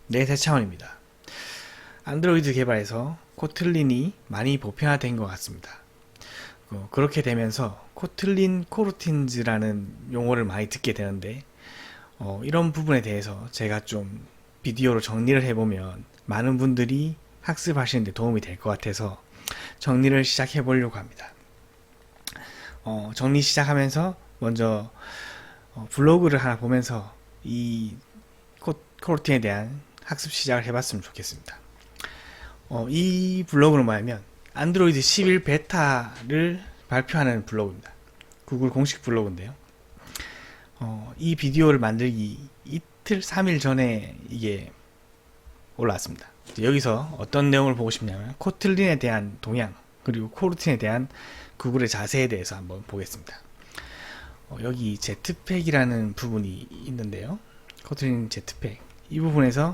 네, 대차원입니다. 안드로이드 개발에서 코틀린이 많이 보편화된 것 같습니다. 그렇게 되면서 코틀린 코루틴즈라는 용어를 많이 듣게 되는데 이런 부분에 대해서 제가 좀 비디오로 정리를 해보면 많은 분들이 학습하시는 데 도움이 될 것 같아서 정리를 시작해 보려고 합니다. 정리 시작하면서 먼저 블로그를 하나 보면서 이 코루틴에 대한 학습 시작을 해봤으면 좋겠습니다. 이 블로그는 뭐냐면 안드로이드 11 베타를 발표하는 블로그입니다. 구글 공식 블로그인데요. 이 비디오를 만들기 이틀, 3일 전에 이게 올라왔습니다. 여기서 어떤 내용을 보고 싶냐면 코틀린에 대한 동향 그리고 코루틴에 대한 구글의 자세에 대해서 한번 보겠습니다. 여기 제트팩이라는 부분이 있는데요. 코틀린 제트팩 이 부분에서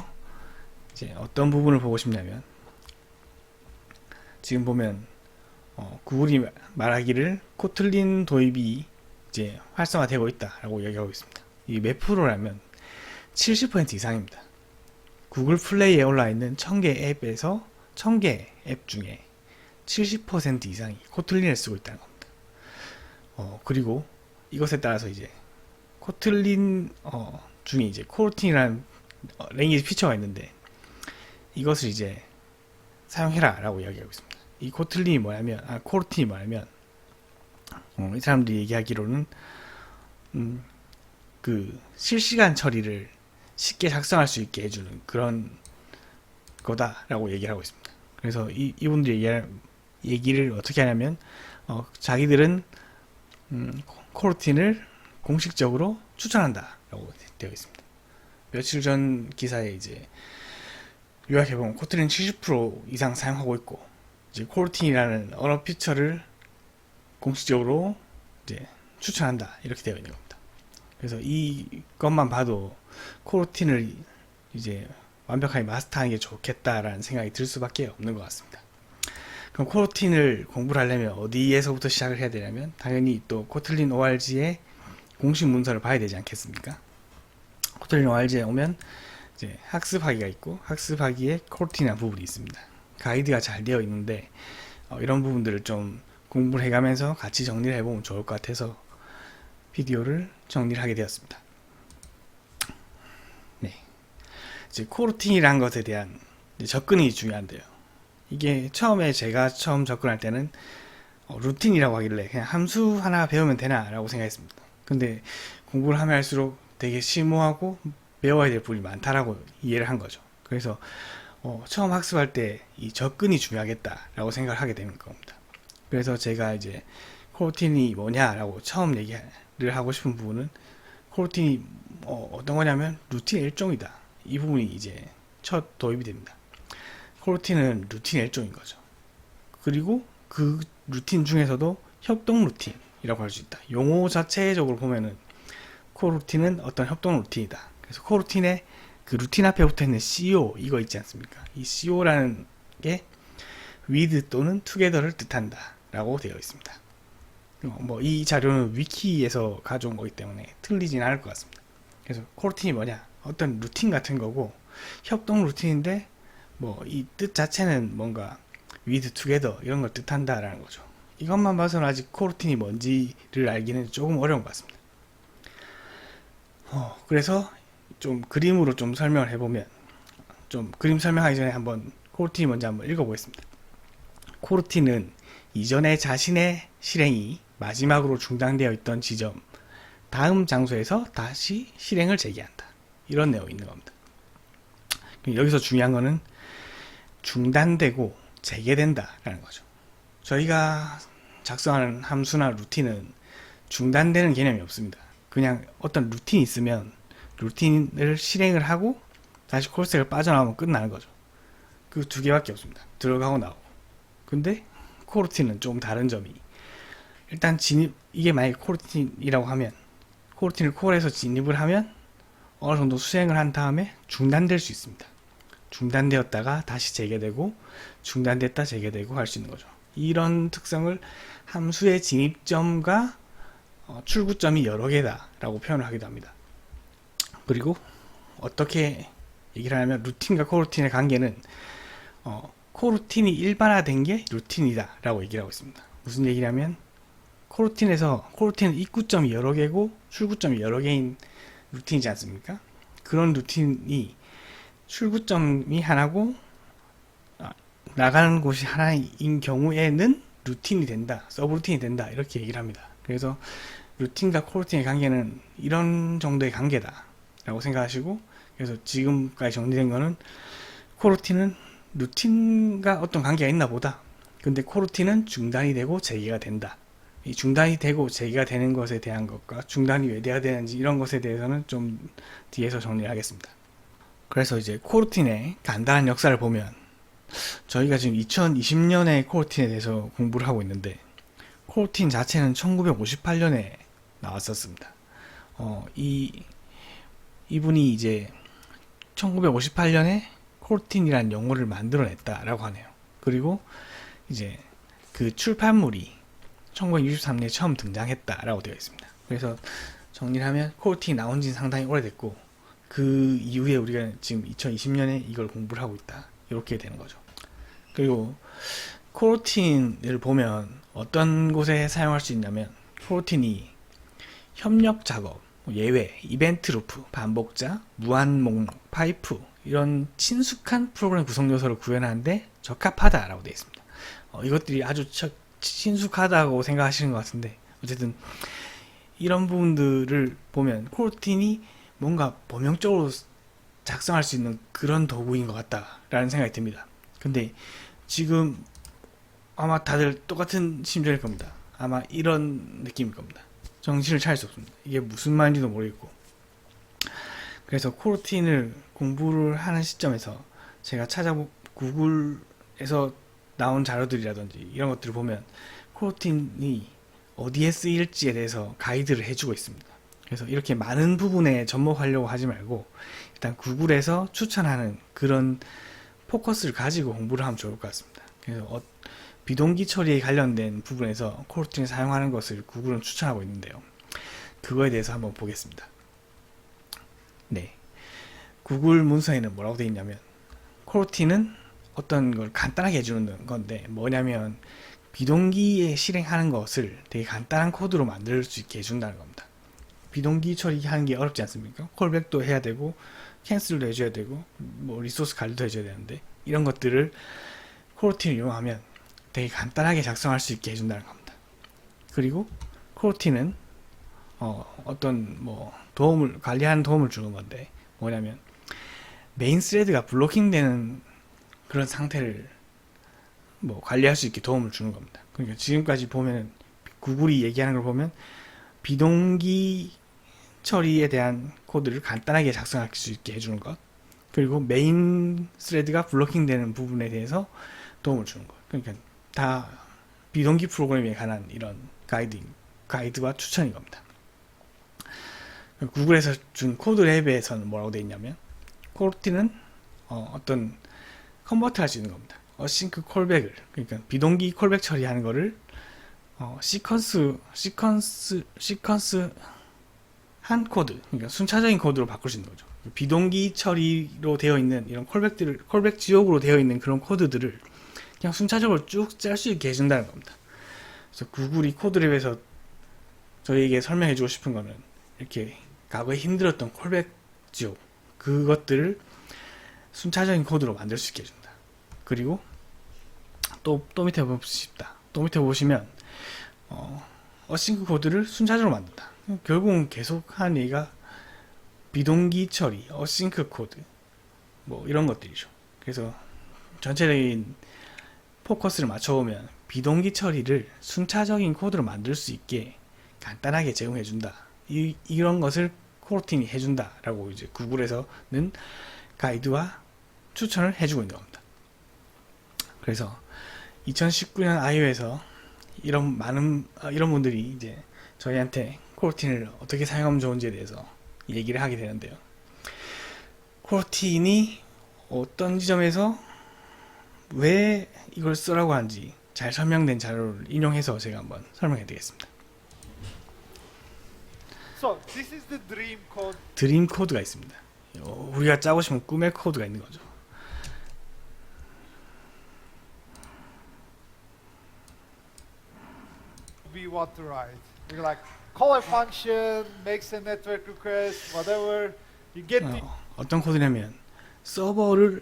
이제 어떤 부분을 보고 싶냐면 지금 보면 구글이 말하기를 코틀린 도입이 이제 활성화되고 있다라고 얘기하고 있습니다. 이 몇 프로라면 70% 이상입니다. 구글 플레이에 올라 있는 1000개 앱에서 1000개 앱 중에 70% 이상이 코틀린을 쓰고 있다는 겁니다. 그리고 이것에 따라서 이제 코틀린 중에 이제 코루틴이라는 랭귀지 피처가 있는데 이것을 이제 사용해라 라고 이야기하고 있습니다. 이 코틀린이 뭐냐면 코루틴이 뭐냐면 이 사람들이 얘기하기로는 그 실시간 처리를 쉽게 작성할 수 있게 해주는 그런 거다라고 얘기를 하고 있습니다. 그래서 이분들이 얘기를 어떻게 하냐면 자기들은 코루틴을 공식적으로 추천한다라고 되어 있습니다. 며칠 전 기사에 이제 요약해보면 코틀린 70% 이상 사용하고 있고 이제 코루틴이라는 언어 피처를 공식적으로 이제 추천한다 이렇게 되어 있는 겁니다. 그래서 이것만 봐도 코루틴을 이제 완벽하게 마스터하는 게 좋겠다라는 생각이 들 수밖에 없는 것 같습니다. 그럼 코루틴을 공부를 하려면 어디에서부터 시작을 해야 되냐면 당연히 또 코틀린 ORG의 공식 문서를 봐야 되지 않겠습니까? 코틀린 ORG에 오면 이제 학습하기가 있고 학습하기에 코루틴이라는 부분이 있습니다. 가이드가 잘 되어 있는데 이런 부분들을 좀 공부를 해가면서 같이 정리를 해보면 좋을 것 같아서 비디오를 정리를 하게 되었습니다. 네, 이제 코루틴이라는 것에 대한 접근이 중요한데요. 이게 처음에 제가 처음 접근할 때는 루틴이라고 하길래 그냥 함수 하나 배우면 되나 라고 생각했습니다. 근데 공부를 하면 할수록 되게 심오하고 배워야 될 부분이 많다라고 이해를 한 거죠. 그래서 처음 학습할 때 이 접근이 중요하겠다라고 생각을 하게 되는 겁니다. 그래서 제가 이제 코루틴이 뭐냐라고 처음 얘기를 하고 싶은 부분은 코루틴이 어떤 거냐면 루틴의 일종이다. 이 부분이 이제 첫 도입이 됩니다. 코루틴은 루틴의 일종인 거죠. 그리고 그 루틴 중에서도 협동 루틴이라고 할 수 있다. 용어 자체적으로 보면은 코루틴은 어떤 협동 루틴이다. 그래서 코루틴에 그 루틴 앞에 붙어 있는 CO 이거 있지 않습니까? 이 CO라는 게 with 또는 together를 뜻한다 라고 되어 있습니다. 이 자료는 위키에서 가져온 거기 때문에 틀리진 않을 것 같습니다. 그래서 코루틴이 뭐냐? 어떤 루틴 같은 거고 협동 루틴인데 이 뜻 자체는 뭔가 with together 이런 걸 뜻한다라는 거죠. 이것만 봐서는 아직 코루틴이 뭔지를 알기는 조금 어려운 것 같습니다. 그래서 좀 그림으로 좀 설명을 해보면 좀 그림 설명하기 전에 한번 코루틴이 뭔지 한번 읽어보겠습니다. 코루틴은 이전에 자신의 실행이 마지막으로 중단되어 있던 지점 다음 장소에서 다시 실행을 재개한다. 이런 내용이 있는 겁니다. 여기서 중요한 거는 중단되고 재개된다 라는 거죠. 저희가 작성하는 함수나 루틴은 중단되는 개념이 없습니다. 그냥 어떤 루틴이 있으면 루틴을 실행을 하고 다시 콜스택을 빠져나오면 끝나는 거죠. 그 두 개밖에 없습니다. 들어가고 나오고. 근데 코루틴은 조금 다른 점이 일단 이게 만약에 코루틴이라고 하면 코루틴을 콜해서 진입을 하면 어느 정도 수행을 한 다음에 중단될 수 있습니다. 중단되었다가 다시 재개되고 중단됐다 재개되고 할 수 있는 거죠. 이런 특성을 함수의 진입점과 출구점이 여러 개다 라고 표현을 하기도 합니다. 그리고 어떻게 얘기를 하면 루틴과 코루틴의 관계는 코루틴이 일반화된 게 루틴이다 라고 얘기를 하고 있습니다. 무슨 얘기냐면 코루틴은 입구점이 여러 개고 출구점이 여러 개인 루틴이지 않습니까? 그런 루틴이 출구점이 하나고 나가는 곳이 하나인 경우에는 루틴이 된다, 서브루틴이 된다 이렇게 얘기를 합니다. 그래서 루틴과 코루틴의 관계는 이런 정도의 관계다 라고 생각하시고, 그래서 지금까지 정리된 거는 코루틴은 루틴과 어떤 관계가 있나 보다. 근데 코루틴은 중단이 되고 재개가 된다. 이 중단이 되고 재개가 되는 것에 대한 것과 중단이 왜 돼야 되는지 이런 것에 대해서는 좀 뒤에서 정리하겠습니다. 그래서 이제 코루틴의 간단한 역사를 보면, 저희가 지금 2020년에 코루틴에 대해서 공부를 하고 있는데, 코루틴 자체는 1958년에 나왔었습니다. 이분이 이제 1958년에 코루틴이라는 용어를 만들어냈다라고 하네요. 그리고 이제 그 출판물이 1963년에 처음 등장했다라고 되어 있습니다. 그래서 정리를 하면 코루틴이 나온 지는 상당히 오래됐고, 그 이후에 우리가 지금 2020년에 이걸 공부를 하고 있다, 이렇게 되는 거죠. 그리고 코루틴을 보면 어떤 곳에 사용할 수 있냐면, 코루틴이 협력 작업, 예외, 이벤트 루프, 반복자, 무한 목록, 파이프 이런 친숙한 프로그램 구성 요소를 구현하는데 적합하다라고 되어 있습니다. 이것들이 아주 친숙하다고 생각하시는 것 같은데, 어쨌든 이런 부분들을 보면 코루틴이 뭔가 범용적으로 작성할 수 있는 그런 도구인 것 같다라는 생각이 듭니다. 근데 지금 아마 다들 똑같은 심정일 겁니다. 아마 이런 느낌일 겁니다. 정신을 차릴 수 없습니다. 이게 무슨 말인지도 모르겠고. 그래서 코루틴을 공부를 하는 시점에서 제가 구글에서 나온 자료들이라든지 이런 것들을 보면 코루틴이 어디에 쓰일지에 대해서 가이드를 해주고 있습니다. 그래서 이렇게 많은 부분에 접목하려고 하지 말고 일단 구글에서 추천하는 그런 포커스를 가지고 공부를 하면 좋을 것 같습니다. 그래서 비동기 처리에 관련된 부분에서 코루틴을 사용하는 것을 구글은 추천하고 있는데요. 그거에 대해서 한번 보겠습니다. 네, 구글 문서에는 뭐라고 되어 있냐면, 코루틴은 어떤 걸 간단하게 해주는 건데 뭐냐면 비동기에 실행하는 것을 되게 간단한 코드로 만들 수 있게 해준다는 겁니다. 비동기 처리하는 게 어렵지 않습니까? 콜백도 해야 되고 캔슬도 해줘야 되고 뭐 리소스 관리도 해줘야 되는데, 이런 것들을 코루틴을 이용하면 되게 간단하게 작성할 수 있게 해준다는 겁니다. 그리고 코루틴은 어떤 뭐 관리하는 도움을 주는 건데 뭐냐면, 메인 스레드가 블로킹되는 그런 상태를 뭐 관리할 수 있게 도움을 주는 겁니다. 그러니까 지금까지 보면 구글이 얘기하는 걸 보면 비동기 처리에 대한 코드를 간단하게 작성할 수 있게 해주는 것, 그리고 메인 스레드가 블로킹 되는 부분에 대해서 도움을 주는 것. 그러니까 다 비동기 프로그램에 관한 이런 가이드와 추천인 겁니다. 구글에서 준 코드 랩에서는 뭐라고 되어 있냐면, 코루틴은 어떤 컨버트 할 수 있는 겁니다. 어싱크 콜백을, 그러니까 비동기 콜백 처리하는 거를 시퀀스 한 코드, 그러니까 순차적인 코드로 바꿀 수 있는 거죠. 비동기 처리로 되어 있는 이런 콜백 지옥으로 되어 있는 그런 코드들을 그냥 순차적으로 쭉 짤 수 있게 해준다는 겁니다. 그래서 구글이 코드랩에서 저희에게 설명해 주고 싶은 거는, 이렇게 과거에 힘들었던 콜백 지옥, 그것들을 순차적인 코드로 만들 수 있게 해준다. 그리고 또 밑에 보시면 어싱크 코드를 순차적으로 만든다. 결국은 계속 하는 얘기가 비동기 처리, 어싱크 코드 뭐 이런 것들이죠. 그래서 전체적인 포커스를 맞춰보면 비동기 처리를 순차적인 코드로 만들 수 있게 간단하게 제공해준다. 이런 것을 코루틴이 해준다라고 이제 구글에서는 가이드와 추천을 해주고 있는 겁니다. 그래서 2019년 iO에서 이런 분들이 이제 저희한테 코루틴을 어떻게 사용하면 좋은지에 대해서 얘기를 하게 되는데요. 코루틴이 어떤 지점에서 왜 이걸 쓰라고 하는지 잘 설명된 자료를 인용해서 제가 한번 설명해 드리겠습니다. So this is the dream code. 드림 코드가 있습니다. 우리가 짜고 싶은 꿈의 코드가 있는 거죠. We want to write. You like call a function, makes a network request, whatever. You get the 어떤 코드냐면 서버를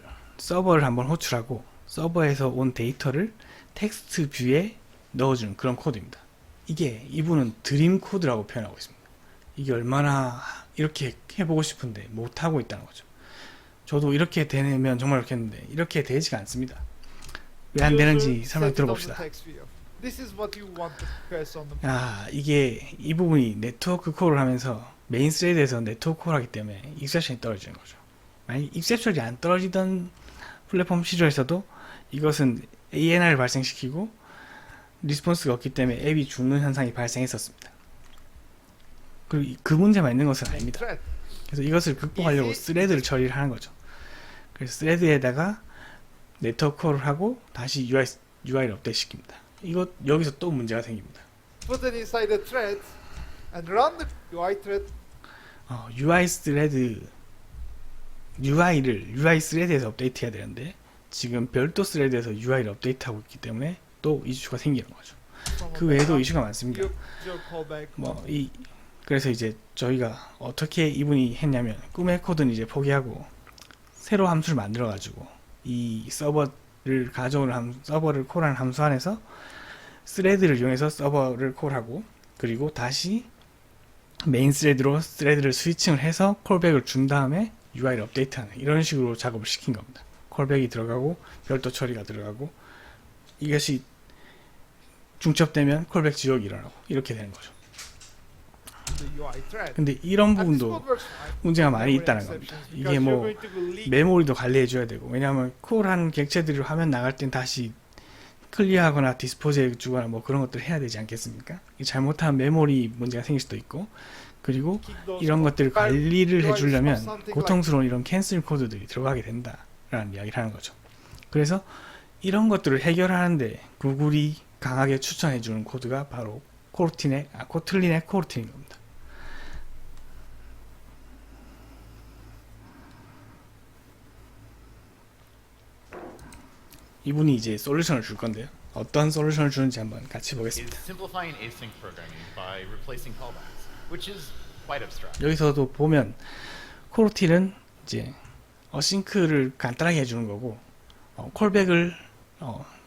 한번 호출하고 서버에서 온 데이터를 텍스트 뷰에 넣어주는 그런 코드입니다. 이게 이분은 드림 코드라고 표현하고 있습니다. 이게 얼마나 이렇게 해보고 싶은데 못하고 있다는 거죠. 저도 이렇게 되면 정말 좋겠는데 이렇게 되지가 않습니다. 왜 안 되는지 설명 들어봅시다. This is what you want to request on the 이게 이 부분이 네트워크 콜을 하면서 메인 스레드에서 네트워크 콜을 하기 때문에 익셉션이 떨어지는 거죠. 만약 익셉션이 안 떨어지던 플랫폼 시절에서도 이것은 ANR을 발생시키고 리스폰스가 없기 때문에 앱이 죽는 현상이 발생했었습니다. 그리고 그 문제만 있는 것은 아닙니다. thread. 그래서 이것을 극복하려고 스레드를 처리를 하는 거죠. 그래서 스레드에다가 네트워크 콜을 하고 다시 UI를 업데이트 시킵니다. 여기서 또 문제가 생깁니다. Put it inside the thread and run the UI thread. UI 스레드에서 업데이트 해야 되는데 지금 별도 스레드에서 UI를 업데이트하고 있기 때문에 또 이슈가 생기는 거죠. 그 외에도 이슈가 많습니다. Your callback. 그래서 이제 저희가 어떻게 이분이 했냐면 꿈의 코드는 이제 포기하고 새로 함수를 만들어 가지고 이 서버를 콜하는 함수 안에서 스레드를 이용해서 서버를 콜하고 그리고 다시 메인 스레드로 스레드를 스위칭을 해서 콜백을 준 다음에 UI를 업데이트하는 이런 식으로 작업을 시킨 겁니다. 콜백이 들어가고 별도 처리가 들어가고 이것이 중첩되면 콜백 지역이 일어나고 이렇게 되는 거죠. The UI thread. 근데 이런 And this 부분도 code works fine. 문제가 많이 Memory 있다는 겁니다. exceptions, 이게 because 뭐 you're going to leak 메모리도 관리해줘야 되고 왜냐하면 콜한 객체들을 화면 나갈 땐 다시 클리어하거나 디스포즈 해주거나 뭐 그런 것들을 해야 되지 않겠습니까? 잘못한 메모리 문제가 생길 수도 있고 그리고 those 이런 것들을 관리를 UI 해주려면 something 고통스러운 이런 캔슬 코드들이 들어가게 된다라는 이야기를 하는 거죠. 그래서 이런 것들을 해결하는데 구글이 강하게 추천해주는 코드가 바로 코틀린의 코르틴인 겁니다. 이분이 이제 솔루션을 줄 건데요. 어떤 솔루션을 주는지 한번 같이 보겠습니다. is simplifying async programming by replacing callbacks, which is quite abstract. 여기서도 보면 코르틴은 이제 어싱크를 간단하게 해주는 거고 콜백을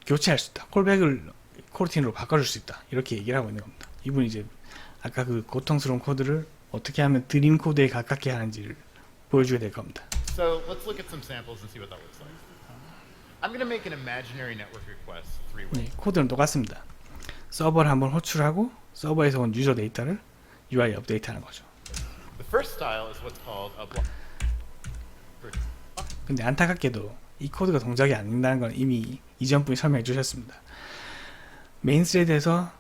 교체할 수 있다. 콜백을 코르틴으로 바꿔줄 수 있다. 이렇게 얘기를 하고 있는 겁니다. 이분이 이제 아까 그 고통스러운 코드를 어떻게 하면 드림 코드에 가깝게 하는지를 보여주게 될 겁니다. So let's look at some samples and see what that looks like. I'm going to make an imaginary network request three ways. 코드는 똑같습니다. 서버를 한번 호출하고 서버에서 온 유저 데이터를 UI 업데이트하는 거죠. The first style is what's called a block. 근데 안타깝게도 이 코드가 동작이 안 된다는 건 이미 이전 분이 설명해 주셨습니다. 메인 스레드에서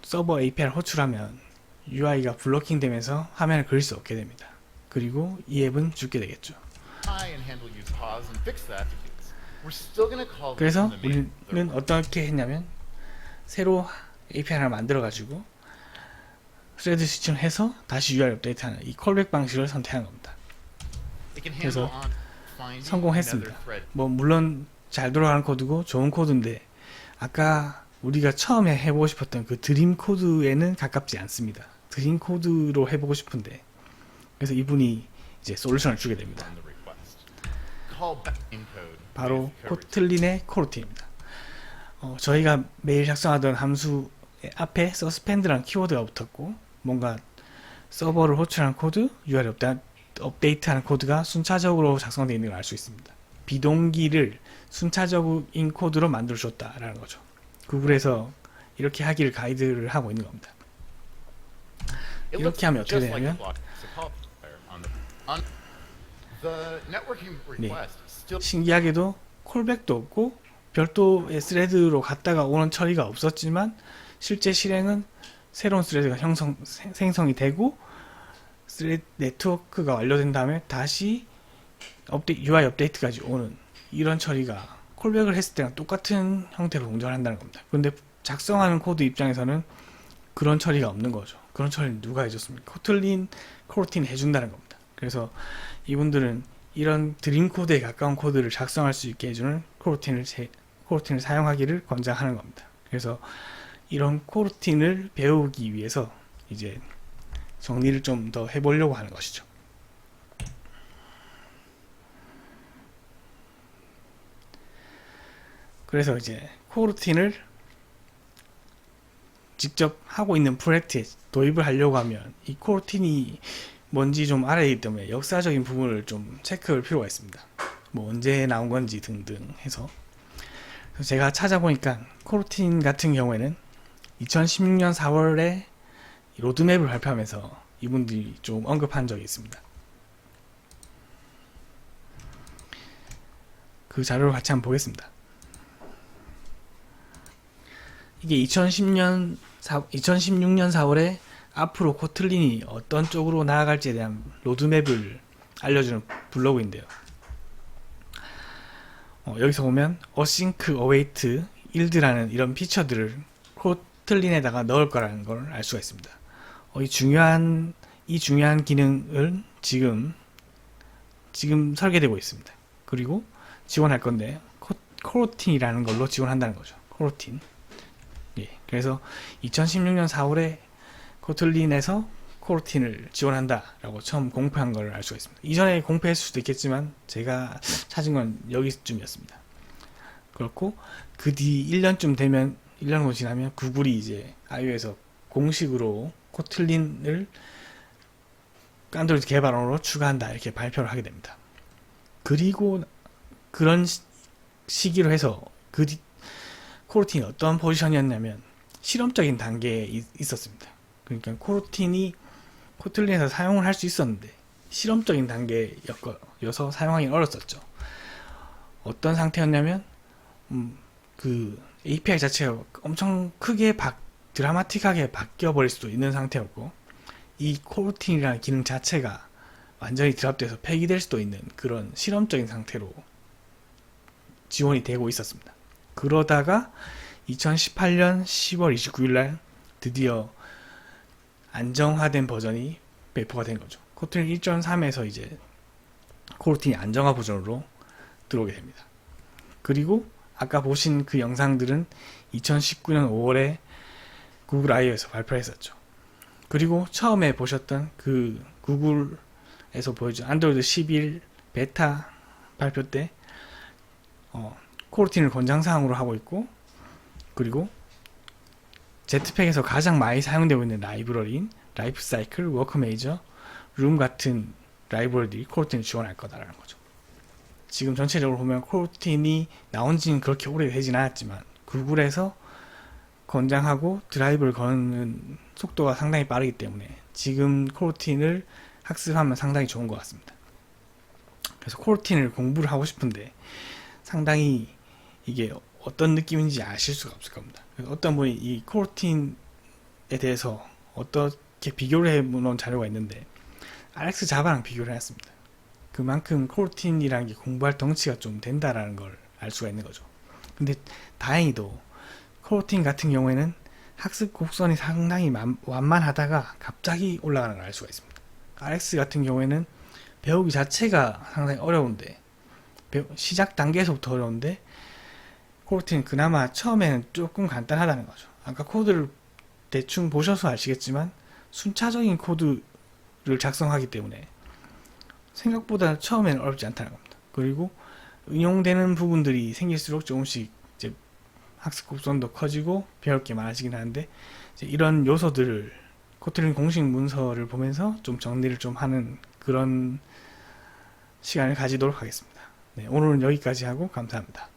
서버 API를 호출하면 UI가 블로킹 되면서 화면을 그릴 수 없게 됩니다. 그리고 이 앱은 죽게 되겠죠. And handle use pause and fix that. We're still going to call this 그래서 in the main 우리는 어떻게 했냐면 새로 API 하나 만들어 가지고 스레드 스위칭을 해서 다시 UI 업데이트하는 이 콜백 방식을 선택한 겁니다. It can 그래서 handle on finding 성공했습니다. another thread. 물론 잘 돌아가는 코드고 좋은 코드인데 아까 우리가 처음에 해보고 싶었던 그 드림 코드에는 가깝지 않습니다. 드림 코드로 해보고 싶은데 그래서 이분이 이제 솔루션을 주게 됩니다. On the request. Callback encode. 바로 with code 코틀린의 코르틴입니다. 저희가 매일 작성하던 함수 앞에 서스펜드라는 키워드가 붙었고 뭔가 서버를 호출하는 코드, URL 업데이트하는 코드가 순차적으로 작성되어 있는 걸 알 수 있습니다. 비동기를 순차적인 코드로 만들어 줬다라는 거죠. 구글에서 이렇게 하기를 가이드를 하고 있는 겁니다. It 이렇게 looks 하면 어떻게 just like 되냐면 a block. It's a call player on the networking request still 신기하게도 콜백도 없고 별도의 스레드로 갔다가 오는 처리가 없었지만 실제 실행은 새로운 스레드가 생성이 되고 스레드 네트워크가 완료된 다음에 다시 UI 업데이트까지 오는 이런 처리가 콜백을 했을 때랑 똑같은 형태로 동작을 한다는 겁니다. 그런데 작성하는 코드 입장에서는 그런 처리가 없는 거죠. 그런 처리는 누가 해줬습니까? 코틀린 코르틴 해준다는 겁니다. 그래서 이분들은 이런 드림 코드에 가까운 코드를 작성할 수 있게 해주는 코르틴을 사용하기를 권장하는 겁니다. 그래서 이런 코르틴을 배우기 위해서 이제 정리를 좀 더 해보려고 하는 것이죠. 그래서 이제 코르틴을 직접 하고 있는 프로젝트에 도입을 하려고 하면 이 코르틴이 뭔지 좀 알아야 되기 때문에 역사적인 부분을 좀 체크할 필요가 있습니다. 뭐 언제 나온 건지 등등 해서. 그래서 제가 찾아보니까 코르틴 같은 경우에는 2016년 4월에 로드맵을 발표하면서 이분들이 좀 언급한 적이 있습니다. 그 자료를 같이 한번 보겠습니다. 이게 2016년 4월에 앞으로 코틀린이 어떤 쪽으로 나아갈지에 대한 로드맵을 알려주는 블로그인데요. 여기서 보면 async, await, yield라는 이런 피처들을 코틀린에다가 넣을 거라는 걸 알 수가 있습니다. 이 중요한 기능을 지금 설계되고 있습니다. 그리고 지원할 건데 코르틴이라는 걸로 지원한다는 거죠. 코르틴. 예, 그래서 2016년 4월에 코틀린에서 코르틴을 지원한다라고 처음 공표한 걸 알 수가 있습니다. 이전에 공표했을 수도 있겠지만 제가 찾은 건 여기쯤이었습니다. 그렇고 그 뒤 1년쯤 되면 1년 정도 지나면 구글이 이제 iOS에서 공식으로 코틀린을 안드로이드 개발원으로 추가한다 이렇게 발표를 하게 됩니다. 그리고 그런 시기로 해서 그 뒤 코르틴이 어떤 포지션이었냐면 실험적인 단계에 있었습니다. 그러니까 코르틴이 코틀린에서 사용을 할 수 있었는데 실험적인 단계여서 사용하기 어렸었죠. 어떤 상태였냐면 그 API 자체가 엄청 크게 드라마틱하게 바뀌어 버릴 수도 있는 상태였고 이 코르틴이라는 기능 자체가 완전히 드랍돼서 폐기될 수도 있는 그런 실험적인 상태로 지원이 되고 있었습니다. 그러다가 2018년 10월 29일 날 드디어 안정화된 버전이 배포가 된 거죠. 코틀린 1.3에서 이제 코르틴이 안정화 버전으로 들어오게 됩니다. 그리고 아까 보신 그 영상들은 2019년 5월에 구글 iO에서 발표했었죠. 그리고 처음에 보셨던 그 구글에서 보여준 안드로이드 11 베타 발표 때 코르틴을 권장사항으로 하고 있고, 그리고 제트팩에서 가장 많이 사용되고 있는 라이브러리인 라이프사이클, 워크메이저, 룸 같은 라이브러리들이 코르틴을 지원할 거다라는 거죠. 지금 전체적으로 보면 코르틴이 나온 지는 그렇게 오래되진 않았지만 구글에서 권장하고 드라이브를 거는 속도가 상당히 빠르기 때문에 지금 코르틴을 학습하면 상당히 좋은 것 같습니다. 그래서 코르틴을 공부를 하고 싶은데 상당히 이게 어떤 느낌인지 아실 수가 없을 겁니다. 어떤 분이 이 코르틴에 대해서 어떻게 비교를 해놓은 자료가 있는데 RX 자바랑 비교를 해놨습니다. 그만큼 코르틴이라는 게 공부할 덩치가 좀 된다라는 걸 알 수가 있는 거죠. 근데 다행히도 코르틴 같은 경우에는 학습 곡선이 상당히 완만하다가 갑자기 올라가는 걸 알 수가 있습니다. RX 같은 경우에는 배우기 자체가 상당히 어려운데 시작 단계에서부터 어려운데 코르틴은 그나마 처음에는 조금 간단하다는 거죠. 아까 코드를 대충 보셔서 아시겠지만 순차적인 코드를 작성하기 때문에 생각보다 처음에는 어렵지 않다는 겁니다. 그리고 응용되는 부분들이 생길수록 조금씩 이제 학습 곡선도 커지고 배울 게 많아지긴 하는데 이제 이런 요소들을 코틀린 공식 문서를 보면서 좀 정리를 좀 하는 그런 시간을 가지도록 하겠습니다. 네, 오늘은 여기까지 하고 감사합니다.